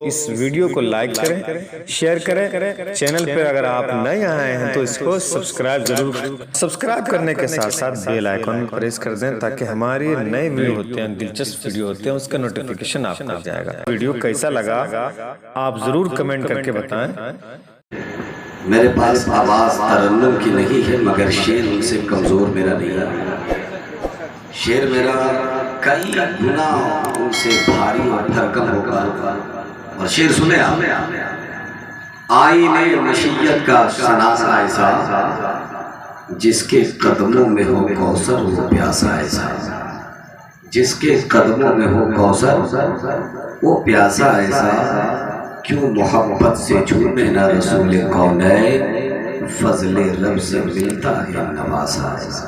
اس video کو like کریں، share کریں، چینل پر اگر آپ نئے آئے ہیں تو اس کو سبسکرائب کرنے کے ساتھ ساتھ بیل آئیکن پریس کر دیں تاکہ ہماری نئے ویڈیو ہوتے ہیں، دلچسپ ویڈیو ہوتے ہیں، اس کا نوٹیفیکیشن آپ کو جائے گا۔ ویڈیو کیسا لگا آپ ضرور کمنٹ کر کے بتائیں۔ میرے پاس آواز ترنم کی نہیں ہے مگر شعر ان سے کمزور میرا نہیں ہے۔ شعر میرا کئی گنا ان سے بھاری اور بھرکم ہوگا۔ اور شعر سنے آپ، آئینے مشیت کا سناسا ایسا، جس کے قدموں میں ہو کوثر وہ پیاسا ایسا، جس کے قدموں میں ہو کوثر وہ پیاسا ایسا، کیوں محبت سے جھومے نہ رسول کونین، فضل رب سے ملتا ہے نواسا ایسا،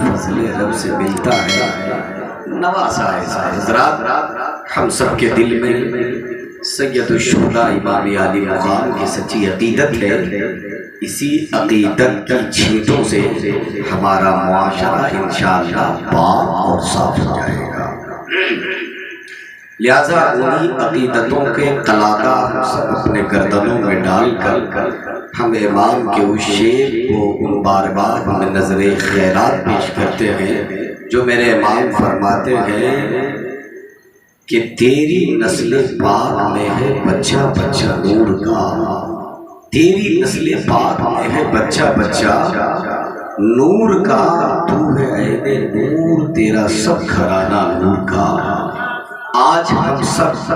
فضل رب سے ملتا ہے نواسا ایسا۔ حضرات، ہم سب کے دل میں سید الشہداء امام علی مقام کی سچی عقیدت ہے۔ اسی عقیدت کی چھینٹوں سے ہمارا معاشرہ انشاءاللہ پاک اور صاف ہو جائے گا۔ لہذا انہی عقیدتوں کے قلادہ ہم سب اپنے گردنوں میں ڈال کر ہم امام کے اس شعر کو ان بارگاہ میں نظر خیرات پیش کرتے ہیں جو میرے امام فرماتے ہیں کہ تیری نسل پاک میں ہے بچہ بچہ نور کا، تیری نسل پاک میں ہے بچہ بچہ نور کا، تو ہے عین نور تیرا سب گھرانہ نور کا۔ آج ہم سب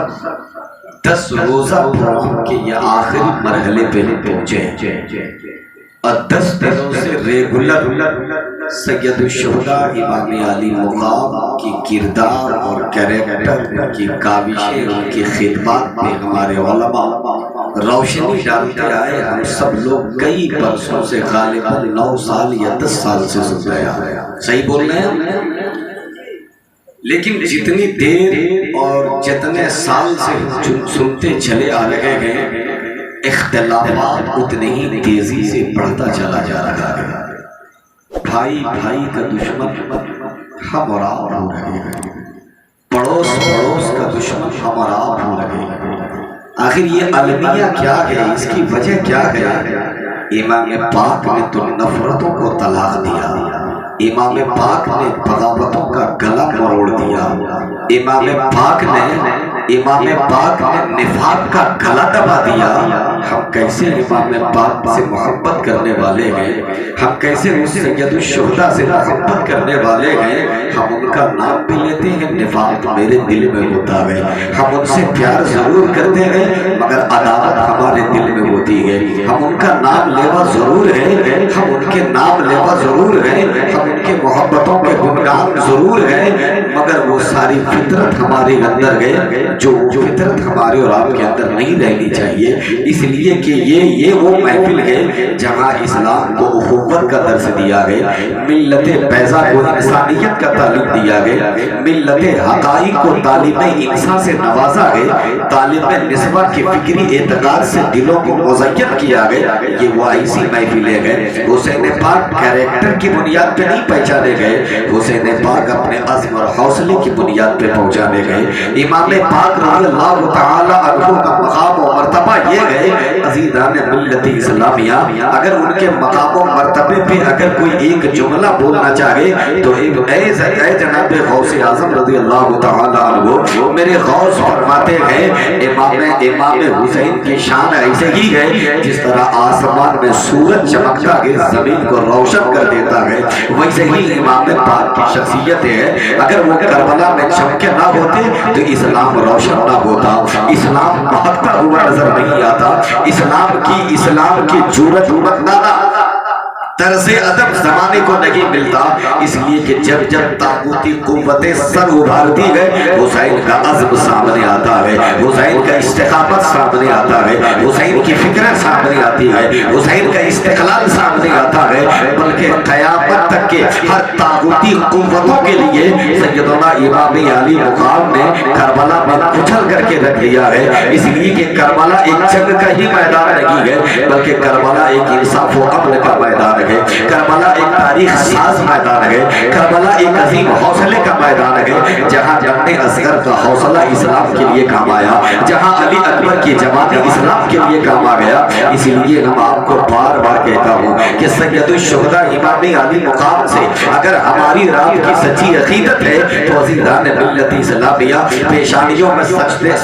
10 روزہ پروگرام کے یہ آخری مرحلے پہ پہنچے اور 10 دنوں سے ریگولر سید الشہداء امام علی مقام کی کردار اور کریکٹر کی کاوشیں، ان کی خدمات میں ہمارے علماء روشنی ڈالتے آئے۔ ہم سب لوگ کئی برسوں سے غالباً 9 سال یا 10 سال سے سن رہے ہیں، صحیح بول رہے ہیں؟ لیکن جتنی دیر اور جتنے سال سے سنتے چلے آ رہے ہیں، اختلافات اتنی ہی تیزی سے بڑھتا چلا جا رہا ہے۔ بھائی بھائی کا دشمن ہم اور آپ ہو رہے ہیں، پڑوس پڑوس کا دشمن ہم اور آپ ہو رہے ہیں۔ آخر یہ المیہ کیا ہے، اس کی وجہ کیا ہے؟ امام پاک نے تو نفرتوں کو طلاق دیا، امام پاک نے بغاوتوں کا گلا مروڑ دیا، امام پاک نے نفاق کا گلا دبا دیا۔ ہم کیسے امام پاک سے محبت کرنے والے ہیں، ہم کیسے اس سید الشہداء سے محبت کرنے والے ہیں، ہم ان کا نام بھی لیتے ہیں، نفاق میرے دل میں ہوتا ہے۔ ہم ان سے پیار ضرور کرتے ہیں مگر عداوت ہمارے دل میں ہوتی ہے۔ ہم ان کا نام لیوا ضرور ہے، ہم ان کے نام لیوا ضرور ہے، ہم ان کے محبتوں کے گنگان ضرور ہے، مگر وہ ساری فطرت ہمارے اندر ہے جو فطرت ہمارے اور آپ کے اندر نہیں رہنی چاہیے۔ اس لیے کہ یہ وہ محفل ہے جہاں اسلام کو اخوت کا درس دیا گیا، ملت بیضا کو انسانیت کا تعلیم دیا گیا، ملت حقائق کو تعلیم انسان سے نوازا گیا، تعلیم نسبہ کی فکری اعتقاد سے دلوں کو مزین کیا گیا۔ یہ وہ ایسی محفلیں ہیں۔ حسین پاک کریکٹر کی بنیاد پہ نہیں پہچانے گئے، حسین پاک اپنے عزم اور حوصلے کی بنیاد پہ پہنچانے گئے۔ امام پاک رضی اللہ تعالی عنہ کا مقام و مرتبہ یہ ہے، عزیزان ملت اسلامیہ، اگر ان کے مقام و مرتبے پہ اگر کوئی ایک جملہ بولنا چاہے تو اے جناب غوث اعظم رضی اللہ تعالی عنہ، میرے غوث فرماتے ہیں امام حسین کی شان ایسے ہی ہے جس طرح آسمان میں سورج چمکتا ہے زمین کو روشن کر دیتا ہے، ویسے ہی امام پاک کی شخصیت ہے۔ اگر وہ کربلا میں چمکے نہ ہوتے تو اسلام روشن نہ ہوتا، اسلام بہکتا ہوا نظر نہیں آتا، اسلام کی جرأت نہ طرز ادب زمانے کو نہیں ملتا۔ اس لیے کہ جب طاغوتی قوتیں سر ابھارتی ہے، حسین کا عزم سامنے آتا ہے، حسین کا استقامت سامنے آتا ہے، حسین کی فکر سامنے آتی ہے، حسین کا استقلال سامنے آتا ہے، بلکہ قیامت تک کے ہر طاغوتی قوتوں کے لیے سیدنا امام علی مقام نے کربلا میں کچل کر کے رکھ دیا ہے۔ اس لیے کہ کربلا ایک جنگ کا ہی میدان نہیں ہے بلکہ کربلا ایک انصاف و عدل کا میدان ہے۔ ہے، کربلا ایک تاریخ ساز میدان ہے، کربلا ایک عظیم حوصلے کا میدان ہے، جہاں ابن اصغر کا حوصلہ اسلام کے لیے کام آیا، جہاں علی اکبر کی جماعت اسلام کے لیے کام آ گیا۔ اسی لیے ہم آپ کو بار بار کہتا ہوں کہ سید الشہداء امام علی مقام سے اگر ہماری رات کی سچی عقیدت ہے تو عزیزان ملت اسلامیہ پیشانیوں میں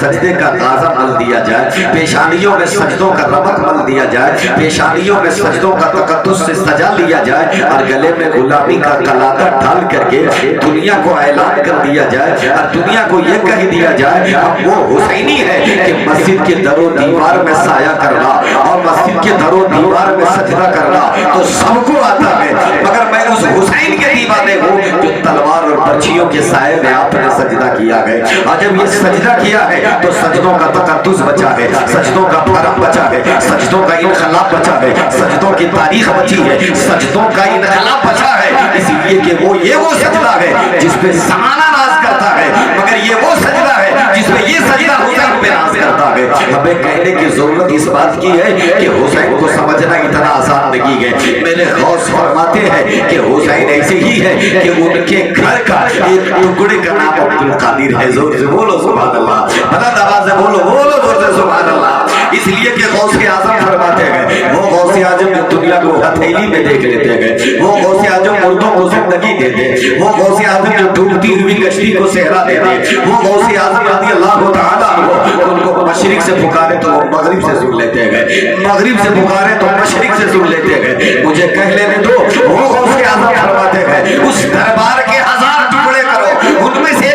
سجدے کا غازہ مل دیا جائے، پیشانیوں میں سجدوں کا ربط مل دیا جائے، پیشانیوں میں سجدوں کا تقدس سے سجا لیا جائے، اور گلے میں غلامی کا قلادہ ڈال کر کے دنیا کو اعلان کر دیا جائے، اور دنیا کو یہ کہہ دیا جائے اب وہ حسینی ہے کہ مسجد کے در و دیوار میں سایہ کرنا اور مسجد کے در و دیوار میں سجدہ کرنا تو سب کو آتا ہے، مگر میں اس حسین کے دیوانے ہوں جو تلوار اور برچھیوں کے سائے میں آپ نے سجدہ کیا ہے، اور جب یہ سجدہ کیا ہے تو سجدوں کا تقدس بچا ہے، سجدوں کا بھرم بچا ہے، سجدوں کا انقلاب بچا ہے، سجدوں کی تاریخ بچی ہے، سجدوں کا انقلاب بچا ہے، اسی لیے کہ وہ سجدہ ہے جس پہ زمانہ ناز کرتا ہے، مگر یہ وہ سجدہ ہے جس پہ یہ سجدہ حسین پہ ناز کرتا ہے۔ ہمیں کہنے کی ضرورت اس بات کی ہے کہ حسین کو سمجھنا اتنا آسان نہیں ہے۔ میرے غوث فرماتے ہیں کہ حسین ایسے ہی ہے کہ ان کے گھر کا ایک ٹکڑے کا نام عبدالقادر ہے۔ زور سے بولو سبحان اللہ، بلند آواز سے بولو زور سے سبحان اللہ۔ اس لیے کہ غوث اعظم فرماتے ہیں وہ غوث اعظم جو دنیا کو ہتھیلی میں دیکھ لیتے ہیں، وہ غوث اعظم مردوں کو زندگی دیتے، وہ غوث اعظم جو ڈوبتی ہوئی کشتی کو صحرا دیتے، وہ غوث اعظم رضی اللہ تعالیٰ عنہ ان کو مشرق سے پکارے تو وہ مغرب سے سن لیتے ہیں، مغرب سے پکارے تو مشرق سے سن لیتے ہیں۔ مجھے کہہ لینے دو وہ غوث اعظم فرماتے ہیں اس دربار کے 1000 ٹکڑے کرو، ان میں سے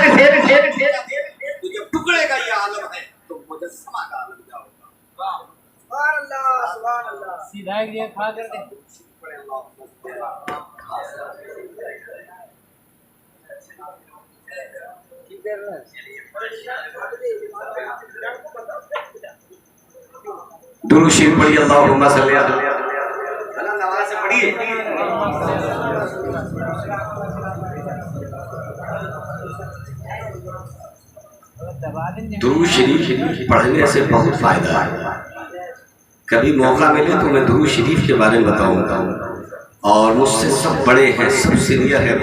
جب ٹکڑے کا یہ عالم ہے تو مجسمہ کا عالم کیا ہوگا؟ سبحان اللہ سبحان اللہ، سیدھا یہ کھا کر دے درود شریف پڑھیے، اللہم صلی علی اللہ نواز سے پڑھیے۔ درود شریف پڑھنے سے بہت فائدہ ہے، کبھی موقع ملے تو میں درود شریف کے بارے میں بتاؤں گا، اور مجھ سے سب بڑے ہیں، سب سینئر ہیں،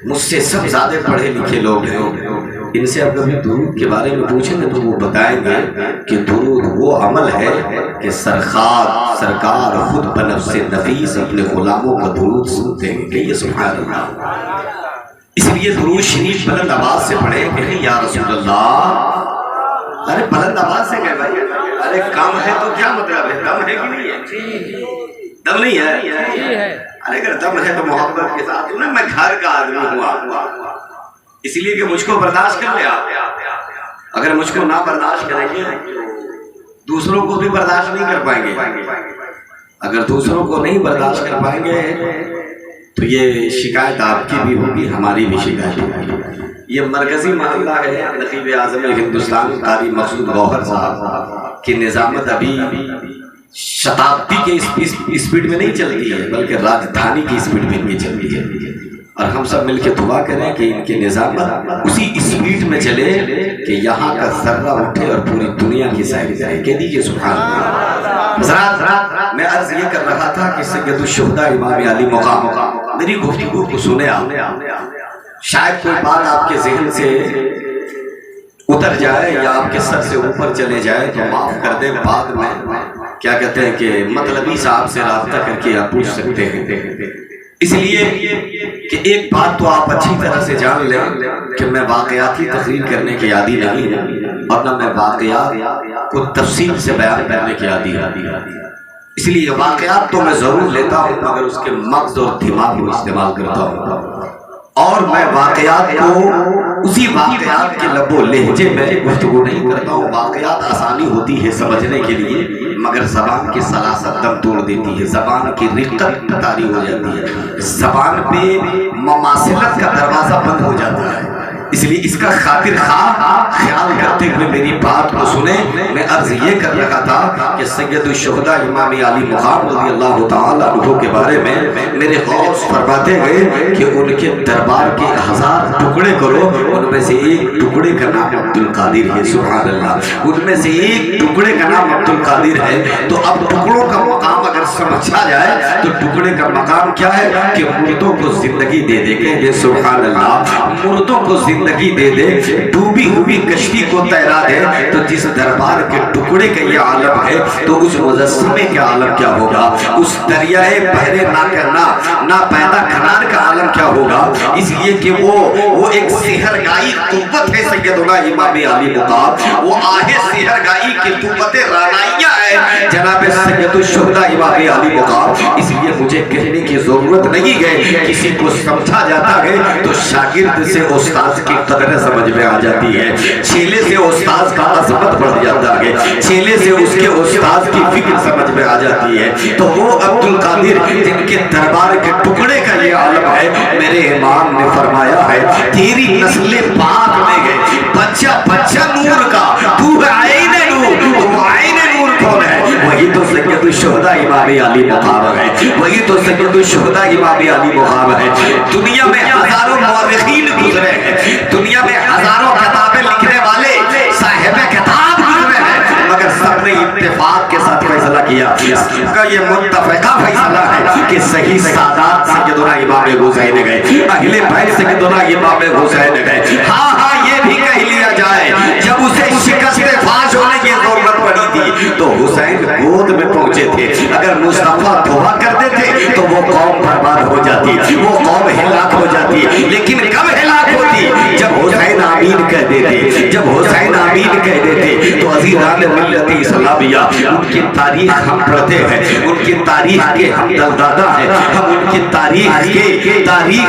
مجھ سے سب زیادہ پڑھے لکھے لوگ ہیں، ان سے اب کبھی درود کے بارے میں پوچھیں گے تو وہ بتائیں گے کہ درود وہ عمل ہے کہ سرکار خود بنفس نفیس اپنے غلاموں کا درود سنتے ہیں، کہ یہ سبحان اللہ۔ اس لیے درود شریف بلند آواز سے پڑھیں کہ یا رسول اللہ۔ ارے بلند آواز سے کہہ بھائی، ارے کم ہے تو کیا مطلب ہے؟ دم ہے کہ نہیں ہے؟ دم نہیں ہے؟ ارے اگر دم ہے تو محبت کے ساتھ نا، میں گھر کا آدمی ہوں، اس لیے کہ مجھ کو برداشت کر لے آپ، اگر مجھ کو نہ برداشت کریں گے دوسروں کو بھی برداشت نہیں کر پائیں گے، اگر دوسروں کو نہیں برداشت کر پائیں گے تو یہ شکایت آپ کی بھی ہوگی، ہماری بھی شکایت ہوگی۔ یہ مرکزی معاملہ ہے، نقیب اعظم ہندوستان قاری مقصود گوہر صاحب کی نظامت ابھی شتابدی کے اسپیڈ میں نہیں چلتی ہے بلکہ راجدھانی کی اسپیڈ میں چلتی ہے، اور ہم سب مل کے دعا کریں کہ ان کی نظامت اسی اسپیڈ میں چلے کہ یہاں کا ذرہ اٹھے اور پوری دنیا کی سیر جائے۔ کہہ دیجیے سبحان اللہ۔ حضرات میں عرض یہ کر رہا تھا کہ سید الشہداء امام علی مقام، میری گفتگو کو سنے آپ، شاید کوئی بات آپ کے ذہن سے اتر جائے یا آپ کے سر سے اوپر چلے جائے تو معاف کر دیں، بعد میں کیا کہتے ہیں کہ مطلبی صاحب سے رابطہ کر کے آپ پوچھ سکتے ہیں۔ اس لیے کہ ایک بات تو آپ اچھی طرح سے جان لیں کہ میں واقعاتی تقریر کرنے کی عادی نہیں ہوں، اور نہ میں واقعات کو تفصیل سے بیان کرنے کی عادی ہوں، اس لیے واقعات تو میں ضرور لیتا ہوں مگر اس کے مغز اور دماغ کو استعمال کرتا ہوں، اور میں واقعات کو اسی واقعات کے لب و لہجے میں گفتگو نہیں کرتا ہوں۔ واقعات آسانی ہوتی ہے سمجھنے کے لیے مگر زبان کی سلاست دم توڑ دیتی ہے، زبان کی رقت طاری ہو جاتی ہے، زبان پہ مماثلت کا دروازہ بند ہو جاتا ہے۔ اس لیے اس کا خاطر خواہ خیال کرتے ہوئے میری بات کو سنیں۔ میں عرض یہ کر رہا تھا کہ سید الشہداء امام علی مقام رضی اللہ تعالیٰ عنہ کے بارے میں میرے غوث فرماتے ہیں کہ ان کے دربار کے 1000 ٹکڑے کرو، ان میں سے ایک ٹکڑے کا نام عبدالقادر ہے۔ سبحان اللہ، ان میں سے ایک ٹکڑے کا نام عبدالقادر ہے۔ تو اب ٹکڑوں کا مقام اگر سمجھا جائے تو ٹکڑے کا مقام کیا ہے کہ مردوں کو زندگی دے دے۔ کہہ دے سبحان اللہ، مردوں کو زندگی دے دے، ڈوبی ہوئی کشتی کو تیرا دے۔ تو جس دربار کے ٹکڑے کا یہ عالم ہے تو اس مجسمے کا عالم کیا ہوگا؟ اس دریائے بحر نہ پیدا کنار کا عالم کیا ہوگا؟ اس لیے کہ وہ ایک سحرگائی قوت ہے سیدنا امام علی مقام، وہ آہ سحرگائی کی قوت رانائیہ ہے جناب سید الشہداء امام علی مقام۔ اس لیے مجھے کہنے کی ضرورت نہیں ہے، کسی کو سمجھا جاتا ہے تو شاگرد سے استاد کی قدر سمجھ میں آ جاتی ہے، چیلے سے استاد کا عظمت بڑھ جاتا ہے، چیلے سے اس کے استاد کی فکر سمجھ میں آ جاتی ہے۔ تو وہ عبدالقادر جن کے دربار کے ٹکڑے کا یہ عالم ہے، میرے امام نے فرمایا ہے تیری نسل پاک میں گئے بچہ بچہ نور کا، تو ہے عین نور، تو عین نور کون ہے؟ وہی تو سید الشہداء امام علی مقام ہے، وہی تو سید الشہداء امام علی مقام ہے۔ دنیا میں ہزاروں مورخین گزرے ہیں، دنیا میں ہزاروں کتابیں لکھنے والے صاحب کتاب گزرے ہیں، مگر سب نے اتفاق کے ساتھ فیصلہ کیا۔ اس کا یہ متفقہ فیصلہ ہے کہ صحیح سادات سیدنا امام حسین گئے، اہل بیت سیدنا امام حسین گئے۔ ہاں ہاں یہ بھی کہہ لیا جائے جب اسے شکست فاش ہونے کی ضرورت پڑی تھی تو حسین گود میں پہنچے تھے۔ اگر مصطفیٰ دعا کرتے تھے تو وہ قوم برباد ہو جاتی، وہ قوم ہلاک ہو جاتی، لیکن کب ہلاک ہوتی؟ جب حسین آمین کہہ دیتے، جب حسین آمین کہہ دیتے۔ تو عزیزان ملت اسلامیہ، ان کی تاریخ ہم پڑھتے ہیں، ان کی تاریخ کے ہم دادا ہیں، ہم ان کی تاریخ کے تاریخ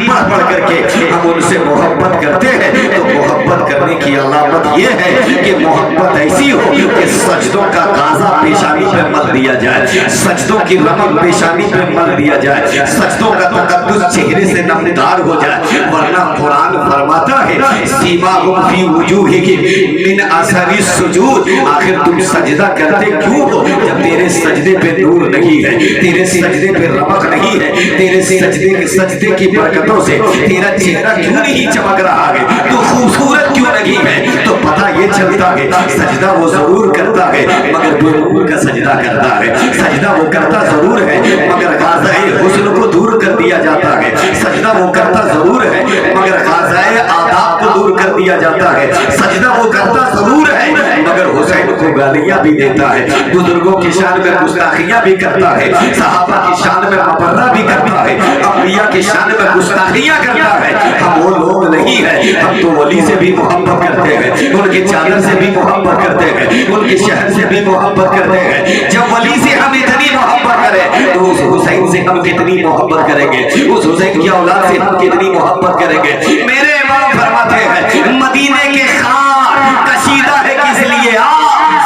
پڑھ پڑھ کر کے ہم ان سے محبت کرتے ہیں۔ تو محبت کرنے کی علامت یہ ہے کہ محبت ایسی ہو کہ سجدوں کا غازہ پیشانی پہ مل دیا جائے، سجدوں کی رمق پیشانی پہ مل دیا جائے، سجدوں کا تقدس چہرے سے نمودار ہو جائے۔ ورنہ قرآن فرماتا ہے سیماہم فی وجوہہم من اثر السجود، آخر تم سجدہ کرتے کیوں ہو جب تیرے سجدے پہ نور نہیں ہے، تیرے سجدے پہ رمق نہیں ہے، تیرے سجدے کی برکتوں سے تیرا چہرہ کیوں نہیں چمک رہا ہے، تو خوبصورت کیوں نہیں ہے؟ تو پتہ یہ چلتا ہے سجدہ وہ ضرور کرتا ہے مگر بے نور کا سجدہ کرتا ہے، سجدہ وہ کرتا ضرور ہے مگر غازہ حسن کو دور کر دیا جاتا ہے، سجدہ وہ کرتا ضرور ہے مگر غازہ آداب کو دور کر دیا جاتا ہے، سجدہ وہ کرتا ضرور ہے مگر حسین کو گالیاں بھی دیتا ہے، بزرگوں کی شان میں گستاخیاں بھی کرتا ہے، صحابہ کی شان میں مبرہ بھی کرتا ہے، انبیاء کی شان میں گستاخیاں کرتا ہے۔ ہم وہ لوگ نہیں ہیں، ہم تو ولی سے بھی محبت کرتے ہیں، ان کی چادر سے بھی محبت کرتے ہیں، ان کے شہر سے بھی محبت کرتے ہیں۔ جب ولی سے ہم اتنی محبت کریں تو اس حسین سے ہم کتنی محبت کریں گے، اس حسین کی اولاد سے ہم کتنی محبت کریں گے۔ میرے امام فرماتے ہیں مدینے کے خار کشیدہ ہے کس لیے،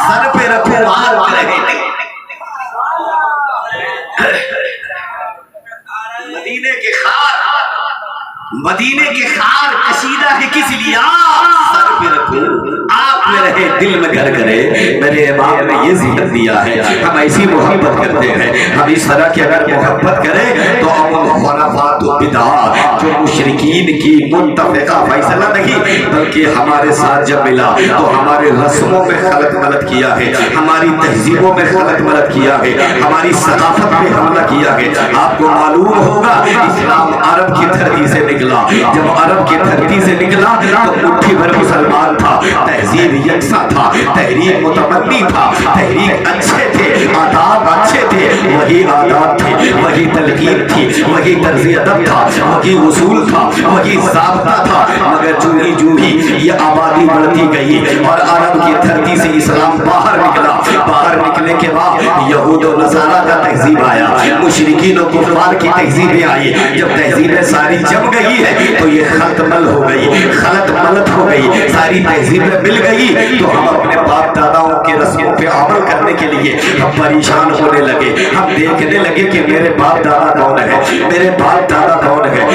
سر پہ رکھو ہار رہے۔ مدینے کے خار کشیدہ ہے کس لیے، سر پہ رکھو آپ میں رہے دل میں گھر کرے۔ میرے امام نے یہ ذکر دیا ہے، ہم ایسی محبت کرتے ہیں، ہم اس طرح کی اگر محبت کریں تو امن خلافات و بدعات جو مشرکین کی متفقہ فیصلہ نہیں بلکہ ہمارے ساتھ جب ملا تو ہمارے رسموں میں خلط ملط کیا ہے، ہماری تہذیبوں میں خلط ملط کیا ہے، ہماری ثقافت پہ حملہ کیا ہے۔ آپ کو معلوم ہوگا اسلام عرب کی دھرتی سے نکلا، جب عرب کی دھرتی سے نکلا تو مٹھی بھر مسلمان تھا، تہذیب یکساں تھا، تحریک متمدی تھا، تحریک اچھے تھے، آداب اچھے تھے، وہی آداب تھے، وہی تلقین تھی، وہی طرز ادب تھا، وہی اصول تھا، وہی ضابطہ تھا۔ مگر جو ہی یہ آبادی بڑھتی گئی اور عرب کی دھرتی سے اسلام باہر نکلا، باہر نکلنے کے بعد یہود یہود و نصارہ کا تہذیب آیا، مشرکین و کفار کی تہذیبیں آئی، جب تہذیبیں ساری جم گئی ہے تو یہ خلط مل ہو گئی، خلط ملت ہو گئی، ساری تہذیبیں مل گئی تو ہم اپنے باپ داداؤں کے رسموں پہ عمل کرنے کے لیے ہم پریشان ہونے لگے، ہم دیکھنے لگے کہ میرے باپ دادا کون ہے، میرے باپ دادا کون ہے،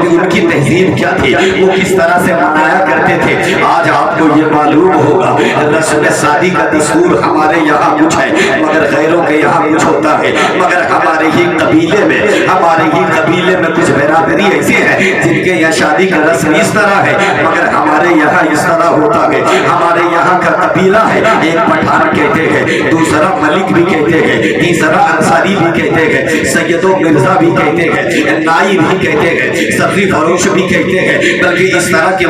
ان کی تہذیب کیا تھی، وہ کس طرح سے منایا کرتے تھے۔ آج آپ کو یہ معلوم ہوگا رسم شادی کا دستور ہمارے یہاں کچھ ہے مگر غیروں کے یہاں کچھ ہوتا ہے، مگر ہمارے ہی قبیلے میں کچھ برادری ایسے ہیں جن کے یہاں شادی کا رسم اس طرح ہے مگر ہمارے یہاں اس طرح ہوتا ہے۔ ہمارے یہاں کا قبیلہ ہے، ایک پٹھان کہتے ہیں، دوسرا ملک بھی کہتے ہیں، تیسرا انصاری بھی کہتے ہیں، سید و مرزا بھی کہتے ہیں، نائی بھی کہتے ہیں، سبزی فروش بھی کہتے ہیں، بلکہ اس طرح کے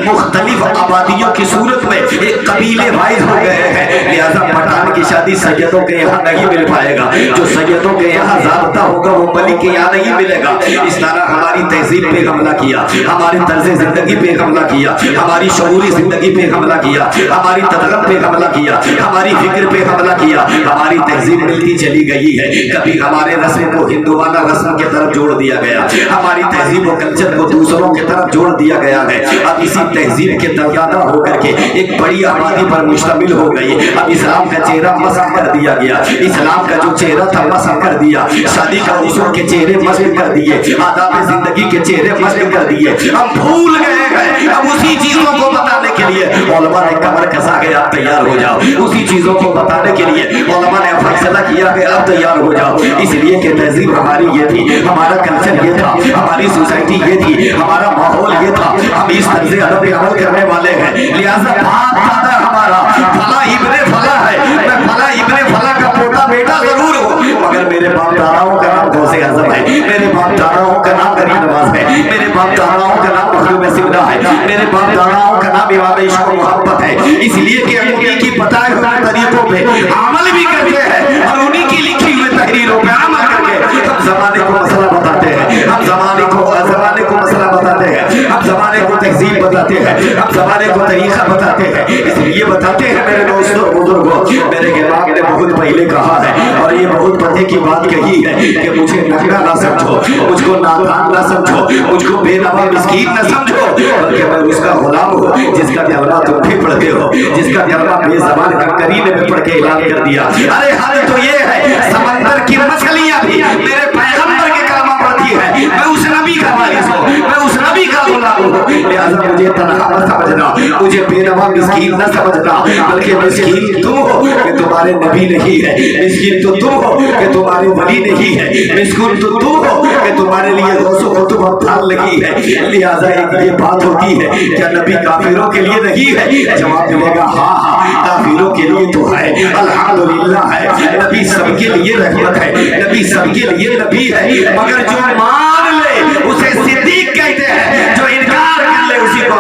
مختلف آبادیوں کی صورت میں ایک قبیلے وائز ہو گئے ہیں۔ لہذا پٹھان کی شادی سیدوں کے یہاں نہیں مل پائے گا، جو سیدوں کے یہاں ضابطہ ہوگا وہ ملک کے یہاں نہیں ملے گا۔ اس طرح ہماری تہذیب پہ حملہ کیا، ہماری طرز زندگی پہ حملہ کیا، ہماری شعوری زندگی پہ حملہ کیا، ہماری تدغن پہ حملہ کیا، ہماری فکر پہ حملہ کیا، ہماری تہذیب ملتی چلی گئی ہے۔ کبھی ہمارے رسم کو ہندوانہ رسم کی طرف جوڑ دیا گیا، ہماری تہذیب و کلچر کو دوسروں کی طرف جوڑ دیا گیا ہے۔ اب اسی تہذیب کے درجادہ ہو کر کے ایک بڑی آبادی پر مشتمل ہو گئی۔ اب اسلام کا چہرہ مسخ کر دیا گیا، اسلام کا جو چہرہ تھا مسخ کر دیا، شادی کا اصول کے چہرے مسخ کر دیے، آداب زندگی کے چہرے مسخ کر دیے، ہم بھول گئے ہیں۔ اب اسی چیزوں کو بتانے کے لیے علماء نے کمر کسا کے آپ تیار ہو جاؤ، اسی چیزوں کو بتانے کے لیے علماء نے فیصلہ کیا کہ اب تیار ہو جاؤ، اس لیے کہ تہذیب ہماری یہ تھی، ہمارا کلچر یہ تھا، ہماری سوسائٹی یہ تھی، ہمارا ماحول یہ تھا، ہم اس طرز ادب پہ عمل کرنے والے ہیں۔ لہذا باپ دادا ہمارا فلاں ابن فلاں ہے، میں فلاں ابن فلاں کا پوتا بیٹا ضرور ہوں مگر میرے باپ داداؤں کا نام غوث اعظم ہے، میرے باپ داداؤں کا نام غریب نواز ہے، میرے باپ داداؤں کا نام مخدوم سمدہ ہے، میرے باپ داداؤں کا نام امام عشق و محبت ہے۔ اس لیے کہ ہم انہی کی بتائے ہوئے طریقوں پہ عمل بھی کرتے ہیں اور انہی کی لکھی ہوئی تحریروں پہ عمل کر کے ہم زمانے کو مسئلہ بتاتے ہیں، ہم زمانے کو مسئلہ بتاتے ہیں، ہم زمانے کو تہذیب بتاتے ہیں، ہم زمانے کو طریقہ بتاتے ہیں۔ اس لیے بتاتے ہیں میرے دوستوں بزرگوں، میرے امام نے بہت پہلے کہا ہے اور یہ بہت پتے کی بات کہی ہے کہ مجھے ننگا نہ سمجھو، مجھ کو نادان نہ سمجھو، مجھ کو بے نوا مسکین نہ سمجھو، بلکہ میں اس کا غلام ہوں جس کا کلمہ تم بھی پڑھتے ہو، جس کا کلمہ بے زبان کنکری نے بھی پڑھ کے اعلان کر دیا۔ ارے حال تو یہ ہے سمندر کی مچھلیاں بھی میرے پیغمبر کے کلمہ پڑھتی ہے، میں اس نبی کا وارث ہوں، میں اس نبی کا غلام ہوں۔ لہذا مجھے تنہا نہ سمجھنا، مجھے بے نوا مسکین نہ سمجھنا، بلکہ مسکین تم ہو کہ تمہارے نبی نہیں ہے، مسکین تو تم ہو کہ تمہارے ولی نہیں ہے، مسکین تو تم ہو کہ تمہارے لیے غوث و کتب ابدال نہیں ہے۔ لہذا ایک یہ بات ہوتی ہے کیا نبی کافروں کے لیے نہیں ہے؟ جواب ملے گا ہاں کافروں کے لیے تو ہے، الحمدللہ ہے، نبی سب کے لیے رحمت ہے، نبی سب کے لیے نبی ہے، مگر جو مان لے اسے صدیق کہتے ہیں، جو انکار کر لے اسی کو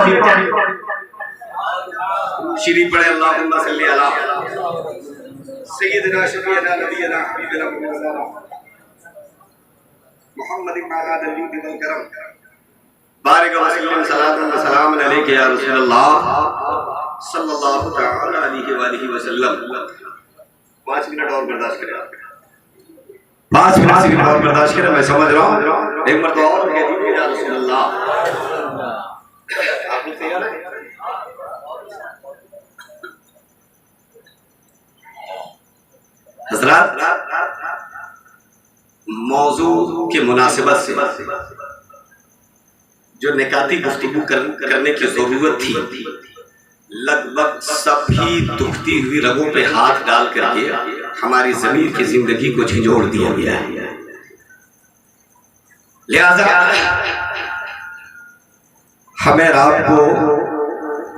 شریف پڑھے اللہم صلی علی سیدنا شفیعنا نبینا حبیبنا محمد وعلی آلہ وسلم بارک وسلم صلاۃ و سلام علیک یا رسول اللہ صلی اللہ تعالی علیہ وآلہ وسلم۔ 5 منٹ اور برداشت کریں، 5 منٹ اور برداشت کریں، میں سمجھ رہا ہوں ایک مرتبہ اور کہہ دیجیے یا رسول اللہ۔ آپ لوگ تیار ہیں؟ حضرات موضوع کے مناسبت سے جو نکاتی گفتگو کرنے کی ضرورت تھی، لگ بھگ سب ہی دکھتی ہوئی رگوں پہ ہاتھ ڈال کر کے ہماری ضمیر کی زندگی کو جھنجھوڑ دیا گیا ہے۔ لہذا ہمیں آپ کو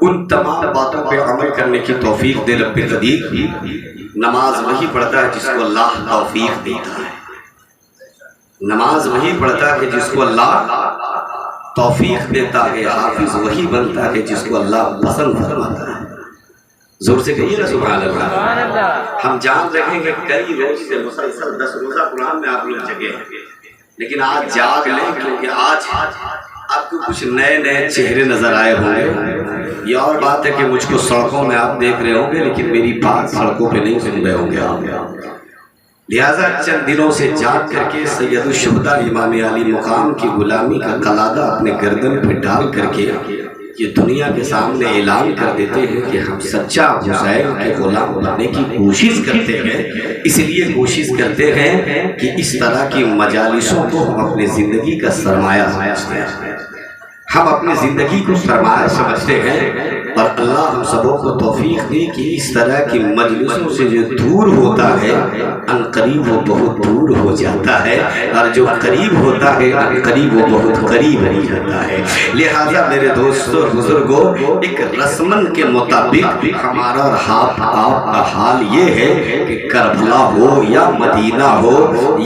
ان تمام باتوں پہ عمل کرنے کی توفیق دے رب قدیر۔ نماز وہی پڑھتا ہے جس کو اللہ توفیق دیتا ہے، نماز وہی پڑھتا ہے جس کو اللہ توفیق دیتا ہے، حافظ وہی بنتا ہے جس کو اللہ پسند فرماتا ہے۔ زور سے کہیے نا سبحان اللہ۔ ہم جان رہے ہیں کہ کئی روز سے مسلسل 10 روزہ قرآن میں آپ لوگ جگے ہیں، لیکن آج جاگ لیں کیونکہ آج آپ کو کچھ نئے چہرے نظر آئے ہوں گے۔ یہ اور بات ہے کہ مجھ کو سڑکوں میں آپ دیکھ رہے ہوں گے لیکن میری بات سڑکوں پہ نہیں سن رہے ہوں گے آپ۔ لہذا چند دنوں سے جاگ کر کے سید الشہداء امام علی مقام کی غلامی کا قلادہ اپنے گردن پہ ڈال کر کے یہ دنیا کے سامنے اعلان کر دیتے ہیں کہ ہم سچا حسین کے غلام بننے کی کوشش کرتے ہیں، اس لیے کوشش کرتے ہیں کہ اس طرح کی مجالسوں کو ہم اپنی زندگی کا سرمایہ سمجھتے ہیں، ہم اپنی زندگی کو سرمایہ سمجھتے ہیں، اور اللہ ہم سبوں کو توفیق دے کہ اس طرح کی مجلسوں سے جو دور ہوتا ہے ان قریب وہ بہت دور ہو جاتا ہے، اور جو قریب ہوتا ہے ان قریب وہ بہت قریب ہو جاتا ہے۔ لہٰذا میرے دوستو بزرگوں، ایک رسمن کے مطابق ہمارا اور آپ کا حال یہ ہے کہ کربلا ہو یا مدینہ ہو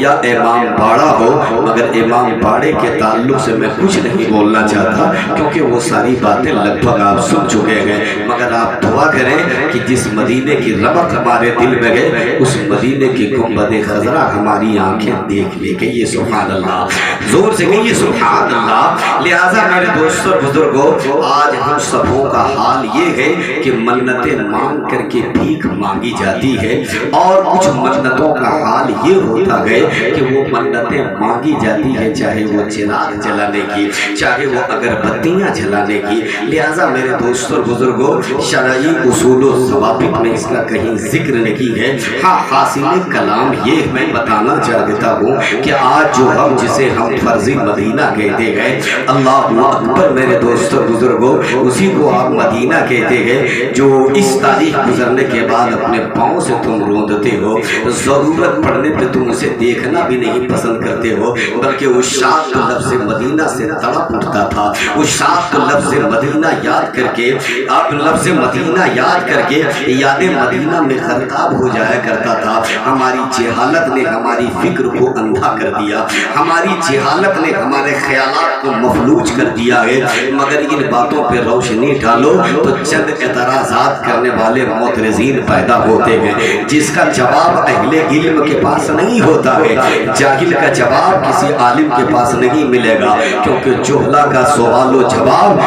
یا امام باڑہ ہو، مگر امام باڑے کے تعلق سے میں کچھ نہیں بولنا چاہتا کیونکہ وہ ساری باتیں لگ بھگ آپ سن چکے ہیں، مگر آپ دعا کریں کہ جس مدینے کی ربط ہمارے دل میں ہے اس مدینے کی گنبد خضرا ہماری آنکھیں دیکھ لے گئی، یہ سبحان اللہ، زور سے کہیے سبحان اللہ۔ لہٰذا میرے دوستوں بزرگوں، آج ہم سبوں کا حال یہ ہے کہ منتیں مانگ کر کے بھیک مانگی جاتی ہے، اور کچھ منتوں کا حال یہ ہوتا ہے کہ وہ منتیں مانگی جاتی ہے چاہے وہ چراغ جلانے کی، چاہے وہ اگربتیاں جلانے کی۔ لہٰذا میرے دوستوں بزرگوں، شرعی اصول و ضوابط میں اس کا کہیں ذکر نہیں ہے، ہاں حاصل کلام یہ میں بتانا چاہتا ہوں کہ آج جو ہم جسے ہم فرضی مدینہ کہتے ہیں، اللہ اکبر میرے دوستوں بزرگوں، اسی کو آپ مدینہ کہتے ہیں جو اس تاریخ گزرنے کے بعد اپنے پاؤں سے تم روندتے ہو، ضرورت پڑنے پہ تم اسے دیکھنا بھی نہیں پسند کرتے ہو، بلکہ اس شاد کو لفظ مدینہ سے تڑپ اٹھتا تھا، اس شاد کو لفظ مدینہ یاد کر کے آپ لفظ مدینہ یاد کر کے یاد مدینہ میں خرطاب ہو جایا کرتا تھا۔ ہماری جہالت نے ہماری فکر کو اندھا کر دیا، ہماری جہالت نے ہمارے خیالات کو مفلوج کر دیا ہے، مگر ان باتوں پہ روشنی ڈالو تو چند اعتراضات کرنے والے معترضین پیدا ہوتے ہیں، جس کا جواب اہل علم کے پاس نہیں ہوتا ہے، جاہل کا جواب کسی عالم کے پاس نہیں ملے گا، کیونکہ جہلا کا سوال و جواب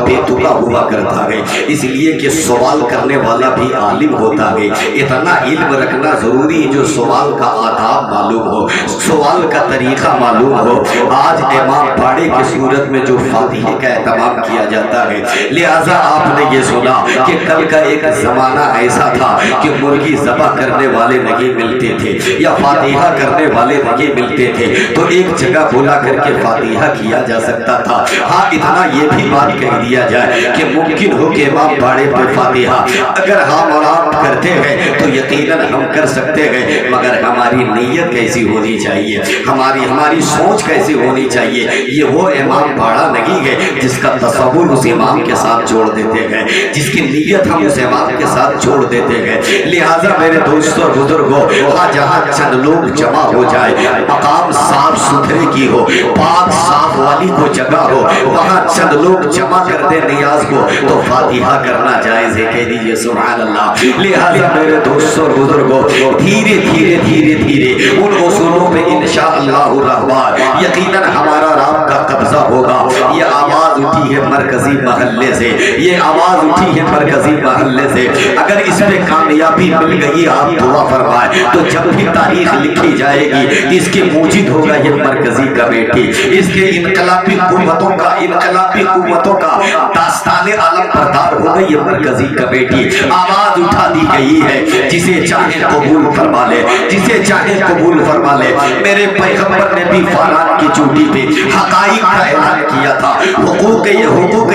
بے تکا ہوا کرتا ہے، اس لیے کہ سوال کرنے والا بھی عالم ہوتا ہے۔ اتنا علم رکھنا ضروری جو سوال کا آداب معلوم ہو، سوال کا طریقہ معلوم ہو۔ آج امام باڑے کی صورت میں جو فاتحہ کا اہتمام کیا جاتا ہے، لہٰذا آپ نے یہ سنا کہ کل کا ایک زمانہ ایسا تھا کہ مرغی ذبح کرنے والے نہیں ملتے تھے یا فاتحہ کرنے والے نہیں ملتے تھے، تو ایک جگہ بلا کر کے فاتحہ کیا جا سکتا تھا۔ ہاں اتنا یہ بھی بات کہہ دیا جائے کہ ممکن ہو کہ امام باڑے پر فاتحہ اگر ہم اور آپ کرتے ہیں تو یقیناً ہم کر سکتے ہیں، مگر ہماری نیت کیسی ہونی چاہیے، ہماری سوچ کیسی ہونی چاہیے۔ یہ وہ امام باڑا نہیں ہے جس کا تصور اس امام کے ساتھ جوڑ دیتے ہیں، جس کی نیت ہم اس امام کے ساتھ جوڑ دیتے ہیں۔ لہٰذا میرے دوستوں بزرگوں، جہاں چند لوگ جمع ہو جائے، مقام صاف ستھرے کی ہو، پاک صاف والی کو جگہ ہو، وہاں چند لوگ جمع کر دے نیاز کو تو فاتحہ کرنا جائز ہے، کہہ دیجئے سبحان اللہ۔ لہٰذا میرے دوستوں بزرگوں، دھیرے دھیرے ان اصولوں پہ انشاءاللہ الرحمن یقیناً ہمارا رب کا قبضہ ہوگا۔ یہ آواز اٹھی ہے مرکزی محلے سے، یہ آواز اٹھی ہے مرکزی محلے سے، اگر اس پہ کامیابی مل گئی آپ دعا فرمائے تو جب بھی تاریخ لکھی جائے گی اس کے موجد ہوگا یہ مرکزی کمیٹی، اس کے انقلابی قوتوں کا داستان عالم بردار ہو گئی یہ مرکزی کمیٹی۔ آواز اٹھا دی گئی ہے، جسے چاہے قبول فرما لے، جسے چاہے قبول فرما لے۔ میرے پیغمبر نے بھی فاران کی چوٹی پہ حقائق کا اعلان کیا تھا، حقوق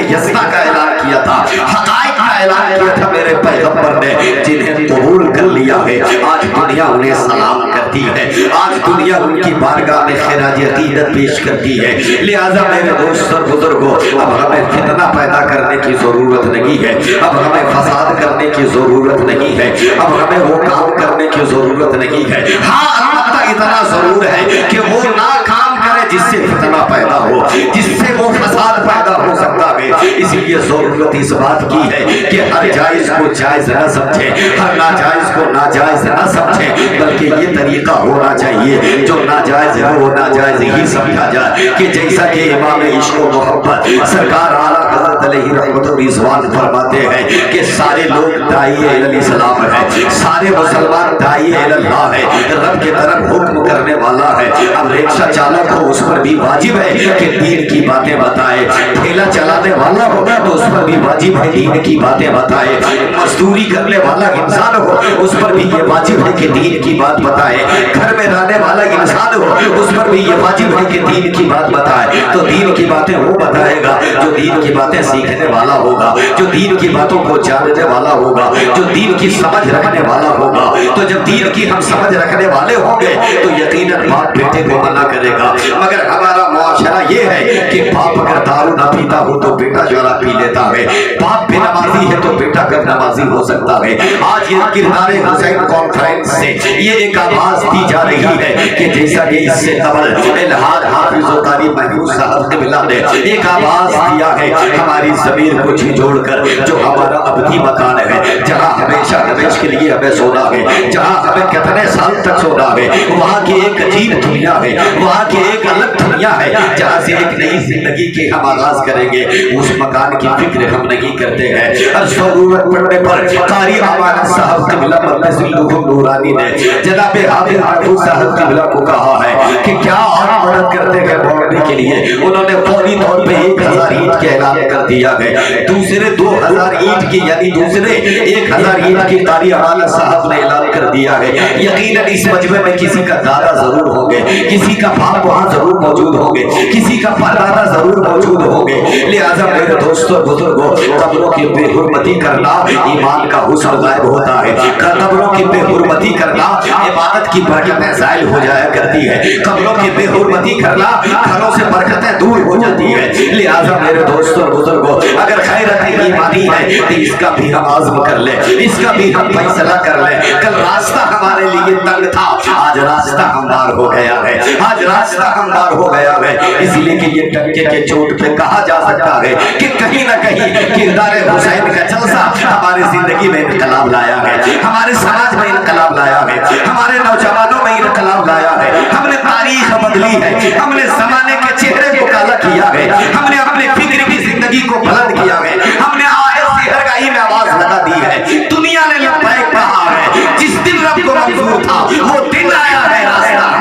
یسنا کا اعلان کیا تھا، حقائق کا اعلان کیا تھا میرے پیغمبر نے، جنہیں قبول کر لیا ہے آج دنیا انہیں سلام کرتی ہے، آج دنیا ان کی بارگاہ میں خراج عقیدت پیش کرتی ہے۔ لہٰذا میرے دوستوں بزرگوں، اب ہمیں فتنہ پیدا کرنے کی ضرورت نہیں ہے، اب ہمیں فساد کرنے کی ضرورت نہیں ہے، اب ہمیں وہ کام کرنے کی ضرورت نہیں ہے۔ ہاں البتہ اتنا ضرور ہے کہ وہ نہ کام کرے جس سے فتنہ پیدا ہو، جس سے وہ فساد پیدا ہو سکتا ہے. اس لیے ضرورت اس بات کی ہے کہ ہر جائز کو جائز نہ سمجھے، ہر ناجائز کو ناجائز نہ سمجھے، بلکہ یہ طریقہ ہونا چاہیے جو ناجائز ہے وہ ناجائز ہی سمجھا جائے. کہ جیسا کہ امام عشق و محبت سرکار اعلیٰ حضرت علیہ رحمت و رضوان فرماتے ہیں کہ سارے لوگ داعی الاسلام ہے، سارے مسلمان داعی اللہ ہے، رب کی طرف حکم کرنے والا ہے. اب رکشہ چالک ہو اس پر بھی واجب ہے کہ دین کی باتیں بتائے، ٹھیلا چلانے والا ہو تو اس پر بھی واجب ہے دین کی باتیں بتائے، مزدوری کرنے والا انسان ہو اس پر بھی یہ واجب ہے کہ دین کی بات بتائے، گھر میں رہنے والا انسان ہو اس پر بھی یہ واجب ہے کہ دین کی بات بتائے. تو دین کی باتیں وہ بتائے گا جو دین کی باتیں سیکھنے والا ہوگا، جو دین کی باتوں کو جاننے والا ہوگا، جو دین کی سمجھ رکھنے والا ہوگا. تو جب دین کی ہم سمجھ رکھنے والے ہوں گے تو یقیناً باپ بیٹے کو منع کرے گا. مگر ہمارا معاشرہ یہ ہے کہ باپ اگر دارو نہ پیتا ہو تو بیٹا شراب پی لیتا ہے، باپ بھی نمازی ہے تو بیٹا کب نمازی ہو سکتا ہے. آج یہ کردار حسین کانفرنس سے یہ ایک آواز دی جا رہی ہے کہ جیسا کہ اس سے قبل الہاد حافظ و قاری محمود صاحب قبلہ نے ایک آواز دیا ہے ہماری ضمیر کو جھنجھوڑ کر، جو ہمارا ابدی مکان ہے، جہاں ہمیشہ ہمیش کے لیے ہمیں سونا ہے، جہاں ہمیں کتنے سال تک سونا ہے، وہاں کی ایک عجیب دنیا ہے، وہاں کی ایک الگ دنیا ہے جہاں سے ایک نئی زندگی کے ہم آغاز کریں گے. اس مکان کی فکر ہم نہیں کرتے ہیں. ضرورت پڑنے پر قاری امان صاحب قبلہ مقدس روح نورانی نے جناب حافظ محمود صاحب قبلہ کو کہا ہے کہ کیا آپ مدد کرتے ہیں بولنے کے لیے. انہوں نے فوری طور پہ 1000 اینٹ کے اعلان کر دیا ہے، دوسرے 2000 اینٹ کی یعنی دوسرے 1000 اینٹ کی قاری امان صاحب نے اعلان کر دیا ہے. یقیناً اس مجمع میں کسی کا دادا ضرور ہوں گے، کسی کا باپ وہاں ضرور موجود ہوں گے، کسی کا پردادا ضرور موجود ہوں گے. لہٰذا میرے دوستوں بزرگوں، قبروں کی بے حرمتی کرنا ایمان کا حسن غائب ہوتا ہے. قبروں کی بے حرمتی کرنا عبادت کی برکتیں زائل ہو جایا کرتی ہے. قبروں کی بے حرمتی کرنا گھروں سے برکتیں دور ہو جاتی ہے. لہٰذا میرے دوستوں بزرگوں، اگر خیرت ایمانی ہے تو اس کا بھی ہم عزم کر لیں، اس کا بھی ہم فیصلہ کر لیں. کل راستہ ہمارے لیے تنگ تھا، آج راستہ ہموار ہو گیا ہے، آج راستہ ہموار ہو گیا ہے. اس لیے کہ یہ ٹکے کے چوٹ پہ کہا جا سکتا ہے کہ کہیں نہ کہیں کردار حسین کا جلسہ ہماری زندگی میں انقلاب لایا ہے، ہمارے سماج میں انقلاب لایا ہے، ہمارے نوجوانوں میں انقلاب لایا ہے. ہم نے تاریخ بدلی ہے، ہم نے زمانے کے چہرے کو کالا کیا ہے، ہم نے اپنے فکر کی زندگی کو بلند کیا ہے، ہم نے آیت سے ہرگاہی میں آواز لگا دی ہے. دنیا نے لبیک کہا ہے، جس دن رب کو منظور تھا وہ دن آیا ہے، راستہ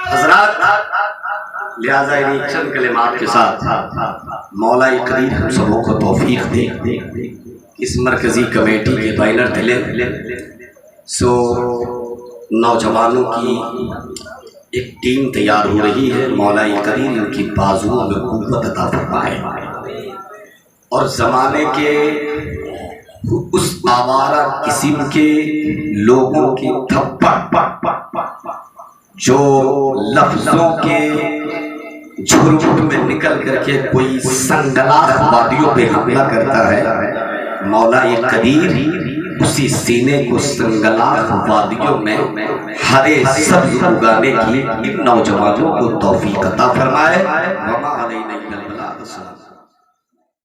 حضرات. لہذا انہی چند کلمات کے ساتھ مولا قدیر ہم سبوں کو توفیق دے. اس مرکزی کمیٹی کے بینر تلے سو نوجوانوں کی ایک ٹیم تیار ہو رہی ہے. مولا قدیر ان کی بازوؤں میں قوت عطا فرمائے اور زمانے کے اس آوارہ قسم کے لوگوں کی تھپڑ جو لفظوں کے جھرمٹ میں نکل کر کے کوئی سنگلاخ وادیوں پہ حملہ کرتا ہے، مولا قدیر اسی سینے کو سنگلاخ وادیوں میں ہرے سبز اگانے کی ان نوجوانوں کو توفیق عطا فرمائے.